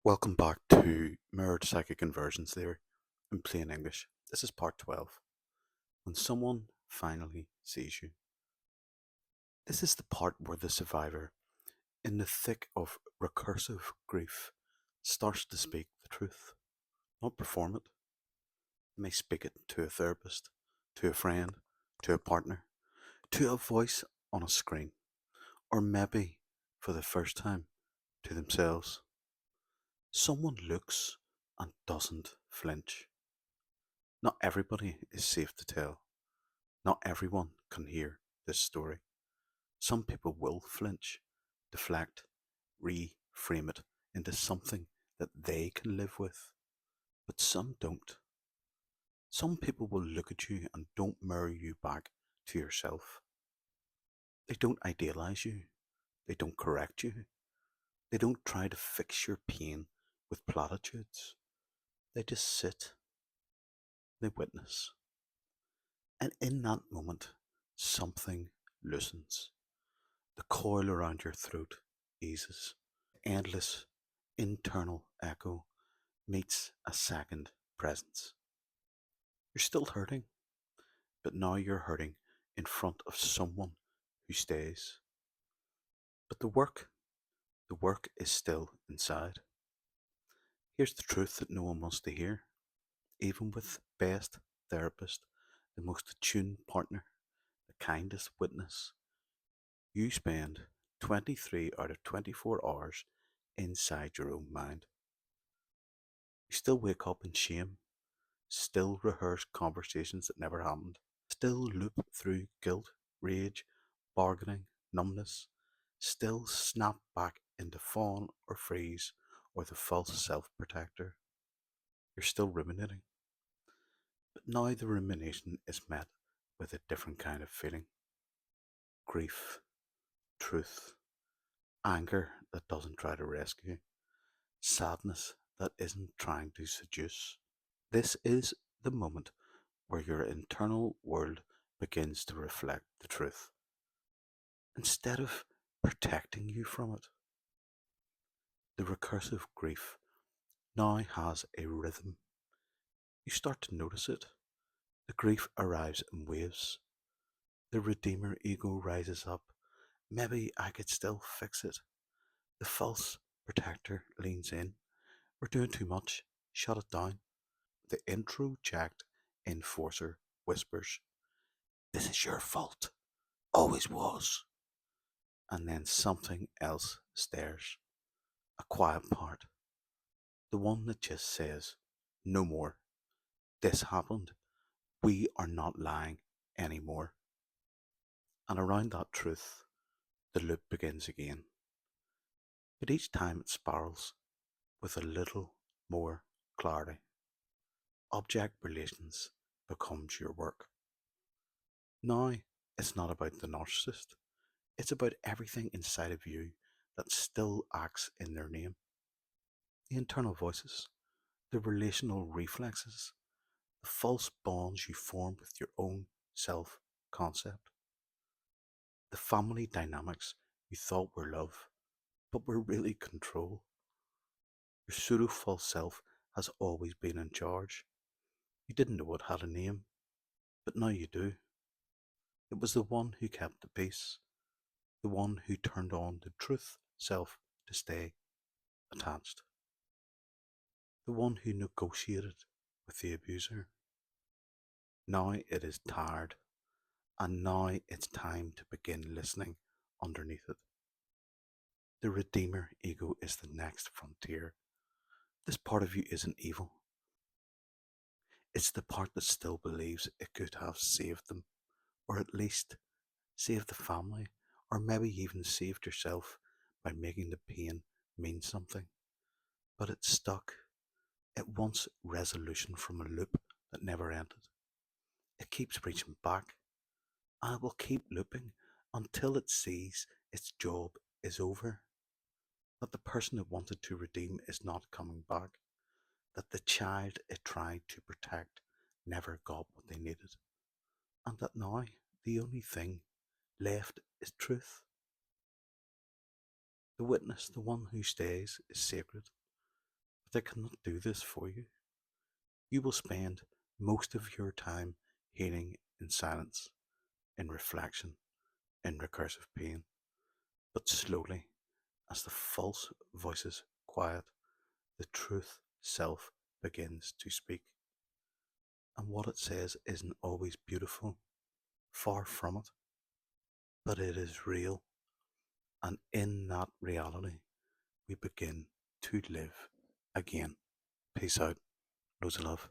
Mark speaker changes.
Speaker 1: Welcome back to Mirrored Psychic Inversions Theory in plain English. This is part 12. When someone finally sees you. This is the part where the survivor, in the thick of recursive grief, starts to speak the truth, not perform it. They may speak it to a therapist, to a friend, to a partner, to a voice on a screen, or maybe, for the first time, to themselves. Someone looks and doesn't flinch. Not everybody is safe to tell. Not everyone can hear this story. Some people will flinch, deflect, reframe it into something that they can live with, but some don't. Some people will look at you and don't mirror you back to yourself. They don't idealise you. They don't correct you. They don't try to fix your pain with platitudes. They just sit. They witness. And in that moment, something loosens. The coil around your throat eases. Endless internal echo meets a second presence. You're still hurting, but now you're hurting in front of someone who stays. But the work is still inside. Here's the truth that no one wants to hear, even with best therapist, the most attuned partner, the kindest witness. You spend 23 out of 24 hours inside your own mind. You still wake up in shame, still rehearse conversations that never happened, still loop through guilt, rage, bargaining, numbness, still snap back into fawn or freeze or the false self-protector. You're still ruminating. But now the rumination is met with a different kind of feeling. Grief, truth, anger that doesn't try to rescue, sadness that isn't trying to seduce. This is the moment where your internal world begins to reflect the truth, instead of protecting you from it. The recursive grief now has a rhythm. You start to notice it. The grief arrives in waves. The redeemer ego rises up. Maybe I could still fix it. The false protector leans in. We're doing too much. Shut it down. The introject enforcer whispers, "This is your fault. Always was." And then something else stares. A quiet part. The one that just says, "No more. This happened. We are not lying anymore." And around that truth, the loop begins again. But each time it spirals with a little more clarity. Object relations becomes your work. Now, it's not about the narcissist. It's about everything inside of you that still acts in their name. The internal voices, the relational reflexes, the false bonds you form with your own self-concept, the family dynamics you thought were love, but were really control. Your pseudo-false self has always been in charge. You didn't know it had a name, but now you do. It was the one who kept the peace, the one who turned on the truth self to stay attached, the one who negotiated with the abuser. Now it is tired, and now it's time to begin listening underneath it. The Redeemer ego is the next frontier. This part of you isn't evil. It's the part that still believes it could have saved them, or at least saved the family, or maybe even saved yourself by making the pain mean something. But it's stuck. It wants resolution from a loop that never ended. It keeps reaching back, and it will keep looping until it sees its job is over. That the person it wanted to redeem is not coming back. That the child it tried to protect never got what they needed. And that now the only thing left is truth. The witness, the one who stays, is sacred. but they cannot do this for you. You will spend most of your time healing in silence, in reflection, in recursive pain. But slowly, as the false voices quiet, the truth self begins to speak. And what it says isn't always beautiful, far from it, but it is real. And in that reality, we begin to live again. Peace out. Loads of love.